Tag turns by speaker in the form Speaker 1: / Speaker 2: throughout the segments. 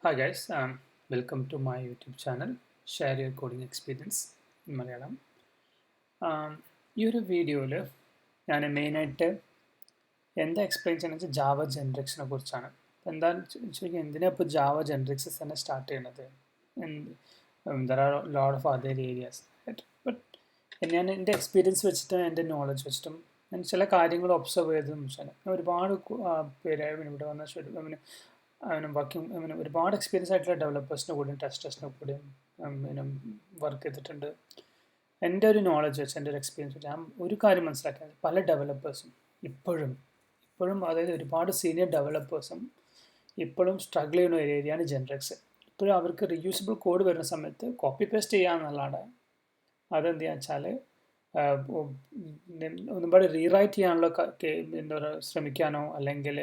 Speaker 1: Hi guys, welcome to my YouTube channel. Share your coding experience in Malayalam. ഈ ഒരു വീഡിയോയിൽ ഞാൻ മെയിനായിട്ട് എന്താ എക്സ്പ്ലെയിൻ ചെയ്യുന്നത് ജാവ ജെൻറിക്സിനെ കുറിച്ചാണ്. എന്താണെന്ന് ചോദിച്ചാൽ എന്തിനാണ് ഇപ്പോൾ ജാവ ജെൻറിക്സ് തന്നെ സ്റ്റാർട്ട് ചെയ്യുന്നത്? There are lot of other areas. But ഞാൻ എൻ്റെ എക്സ്പീരിയൻസ് വെച്ചിട്ടും എൻ്റെ നോളജ് വെച്ചിട്ടും ഞാൻ ചില കാര്യങ്ങൾ ഒബ്സർവ് ചെയ്തതെന്ന് വെച്ചാൽ ഒരുപാട് പേര് ഇവിടെ വന്ന വർക്കിംഗ് ഒരുപാട് എക്സ്പീരിയൻസ് ആയിട്ടുള്ള ഡെവലപ്പേഴ്സിൻ്റെ കൂടെയും ടെസ്റ്റേഴ്സിൻ്റെ കൂടെയും വർക്ക് ചെയ്തിട്ടുണ്ട്. എൻ്റെ ഒരു നോളജ് വെച്ച് എൻ്റെ ഒരു എക്സ്പീരിയൻസ് വെച്ച് ഞാൻ ഒരു കാര്യം മനസ്സിലാക്കിയത് പല ഡെവലപ്പേഴ്സും ഇപ്പോഴും അതായത് ഒരുപാട് സീനിയർ ഡെവലപ്പേഴ്സും ഇപ്പോഴും സ്ട്രഗിൾ ചെയ്യുന്ന ഒരു ഏരിയയാണ് ജെൻറിക്സ്. ഇപ്പോഴും അവർക്ക് റീയൂസബിൾ കോഡ് വരുന്ന സമയത്ത് കോപ്പി പേസ്റ്റ് ചെയ്യാമെന്നുള്ളതാണ്. അതെന്താ വെച്ചാൽ ഒന്നുപാട് റീറൈറ്റ് ചെയ്യാനുള്ള എന്താ പറയുക ശ്രമിക്കാനോ അല്ലെങ്കിൽ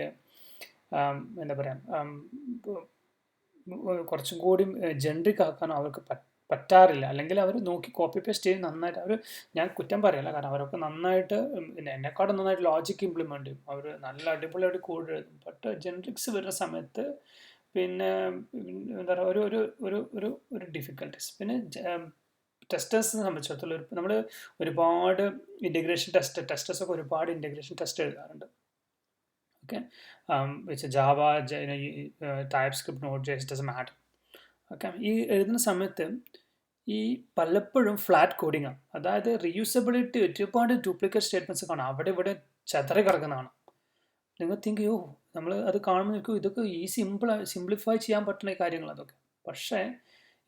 Speaker 1: എന്താ പറയുക കുറച്ചും കൂടി ജെൻറിക് ആക്കാനോ അവർക്ക് പറ്റാറില്ല. അല്ലെങ്കിൽ അവർ നോക്കി കോപ്പി പേസ്റ്റ് ചെയ്ത് നന്നായിട്ട് ഞാൻ കുറ്റം പറയല്ല, കാരണം അവരൊക്കെ നന്നായിട്ട് എന്നെക്കാളും നന്നായിട്ട് ലോജിക്ക് ഇംപ്ലിമെൻറ്റ് ചെയ്യും. അവർ നല്ല അടിപൊളിയായിട്ട് കോഡ് എഴുതും. ബട്ട് ജെൻറിക്സ് വരുന്ന സമയത്ത് പിന്നെ എന്താ പറയുക ഒരു ഡിഫിക്കൽട്ടീസ്. പിന്നെ ടെസ്റ്റേഴ്സിനെ സംബന്ധിച്ചിടത്തോളം നമ്മൾ ഒരുപാട് ഇൻറ്റഗ്രേഷൻ ടെസ്റ്റേഴ്സൊക്കെ ഒരുപാട് ഇൻറ്റഗ്രേഷൻ ടെസ്റ്റ് എഴുതാറുണ്ട്. Okay, which Java, TypeScript, Node.js, doesn't matter. Okay, ഈ എഴുതുന്ന സമയത്ത് ഈ പലപ്പോഴും ഫ്ലാറ്റ് കോഡിംഗ് ആണ്. അതായത് റീയൂസബിലിറ്റി ഒരുപാട് ഡ്യൂപ്ലിക്കേറ്റ് സ്റ്റേറ്റ്മെൻറ്റ്സ് കാണാം, അവിടെ ഇവിടെ ചെതറി കിടക്കുന്നതാണ്. നിങ്ങൾ തിങ്ക് ചെയ്യോ നമ്മൾ അത് കാണുമ്പോൾ നിൽക്കും ഇതൊക്കെ സിംപ്ലിഫൈ ചെയ്യാൻ പറ്റുന്ന കാര്യങ്ങൾ അതൊക്കെ. പക്ഷേ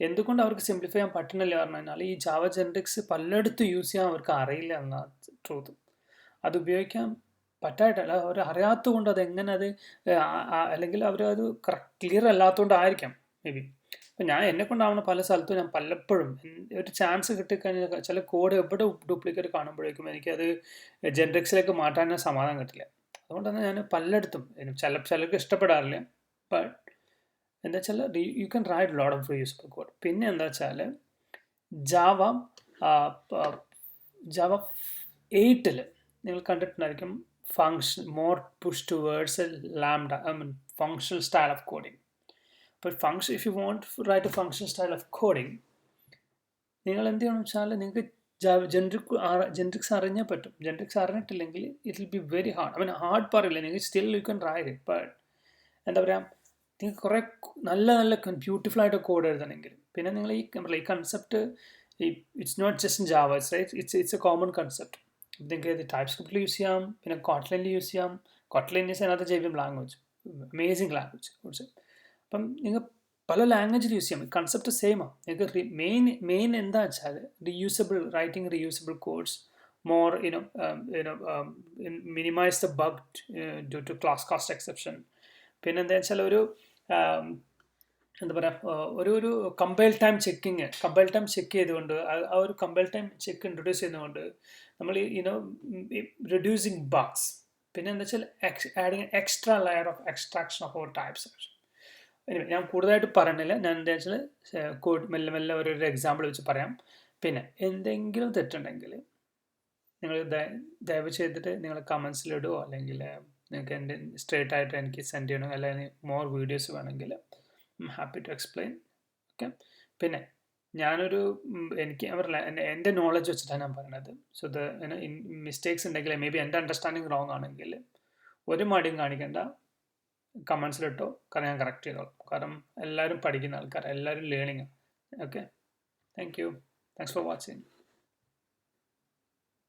Speaker 1: എന്തുകൊണ്ട് അവർക്ക് സിംപ്ലിഫൈ ചെയ്യാൻ പറ്റുന്നില്ല പറഞ്ഞു കഴിഞ്ഞാൽ ഈ ജാവ ജെൻറിക്സ് പലയിടത്തും യൂസ് ചെയ്യാൻ അവർക്ക് അറിയില്ല എന്നാണ് ട്രൂത്ത്. അത് ഉപയോഗിക്കാൻ പറ്റായിട്ടല്ല, അവർ അറിയാത്തത് കൊണ്ട് അതെങ്ങനെ അല്ലെങ്കിൽ അവരത് ക്ലിയർ അല്ലാത്തതുകൊണ്ടായിരിക്കാം മേ ബി. അപ്പം എന്നെ കൊണ്ടാവുന്ന പല സ്ഥലത്തും ഞാൻ പലപ്പോഴും ഒരു ചാൻസ് കിട്ടിക്കഴിഞ്ഞാൽ ചില കോഡ് എവിടെ ഡ്യൂപ്ലിക്കേറ്റ് കാണുമ്പോഴേക്കും എനിക്കത് ജെൻറിക്സിലേക്ക് മാറ്റാൻ സമാധാനം കിട്ടില്ല. അതുകൊണ്ടാണ് ഞാൻ പലയിടത്തും ചിലർക്ക് ഇഷ്ടപ്പെടാറില്ല. ബട്ട് എന്താ വെച്ചാൽ U can right lot of reusable code. പിന്നെ എന്താ വെച്ചാൽ ജാവ 8 നിങ്ങൾ കണ്ടിട്ടുണ്ടായിരിക്കും function more push towards a lambda, functional style of coding. But if you want to write a functional style of coding, നിങ്ങൾ എന്ത് ചെയ്യണം വെച്ചാൽ നിങ്ങൾക്ക് ജെൻറിക്സ് അറിഞ്ഞാൽ പറ്റും. ജെൻറിക്സ് അറിഞ്ഞിട്ടില്ലെങ്കിൽ it will be very hard. Hard പറയില്ല, നിങ്ങൾ still you can write it. But എന്താ പറയുക, നിങ്ങൾക്ക് കുറേ നല്ല ബ്യൂട്ടിഫുൾ ആയിട്ട് കോഡ് എഴുതണമെങ്കിൽ പിന്നെ നിങ്ങൾ ഈ concept it's not just in Java, it's a common concept. നിങ്ങൾക്ക് ഇത് ടൈപ്പ്സ്ക്രിപ്റ്റിൽ യൂസ് ചെയ്യാം, പിന്നെ കോട്ട്ലൈനിൽ യൂസ് ചെയ്യാം. Kotlin is another JVM language, amazing language കുറച്ച്. അപ്പം നിങ്ങൾ പല ലാംഗ്വേജിൽ യൂസ് ചെയ്യാം, കൺസെപ്റ്റ് സെയിമാണ്. നിങ്ങൾക്ക് മെയിൻ എന്താ വെച്ചാൽ writing reusable codes more minimise the bug due to class cast exception. പിന്നെ എന്താ വെച്ചാൽ എന്താ പറയുക ഒരു കമ്പൈൽ ടൈം ചെക്ക് ചെയ്തുകൊണ്ട് ആ ഒരു കമ്പൈൽ ടൈം ചെക്ക് ഇൻട്രൊഡ്യൂസ് ചെയ്യുന്നതുകൊണ്ട് നമ്മൾ റിഡ്യൂസിങ് ബഗ്സ്. പിന്നെ എന്താ വെച്ചാൽ adding extra layer of extraction of our types. ഞാൻ കൂടുതലായിട്ട് പറയണില്ല, ഞാൻ എന്താ വെച്ചാൽ കോഡ് മെല്ലെ ഒരു എക്സാമ്പിൾ വെച്ച് പറയാം. പിന്നെ എന്തെങ്കിലും തെറ്റുണ്ടെങ്കിൽ നിങ്ങൾ ദയവ് ചെയ്തിട്ട് നിങ്ങൾ കമൻസിലിടുകയോ അല്ലെങ്കിൽ നിങ്ങൾക്ക് എൻ്റെ സ്ട്രേറ്റ് ആയിട്ട് എനിക്ക് സെൻഡ് ചെയ്യണോ അല്ലെങ്കിൽ മോർ വീഡിയോസ് വേണമെങ്കിൽ ഹാപ്പി ടു എക്സ്പ്ലെയിൻ. ഓക്കെ, പിന്നെ എനിക്ക് എൻ്റെ നോളജ് വെച്ചിട്ടാണ് ഞാൻ പറയുന്നത്. സോ മിസ്റ്റേക്സ് ഉണ്ടെങ്കിൽ മേ ബി എൻ്റെ അണ്ടർസ്റ്റാൻഡിങ് റോങ് ആണെങ്കിൽ ഒരു മടിയും കാണിക്കേണ്ട, കമൻസിലിട്ടോ, കാരണം ഞാൻ കറക്റ്റ് ചെയ്തോളാം. കാരണം എല്ലാവരും പഠിക്കുന്ന ആൾക്കാർ, എല്ലാവരും learning. Okay, thank you, thanks for watching.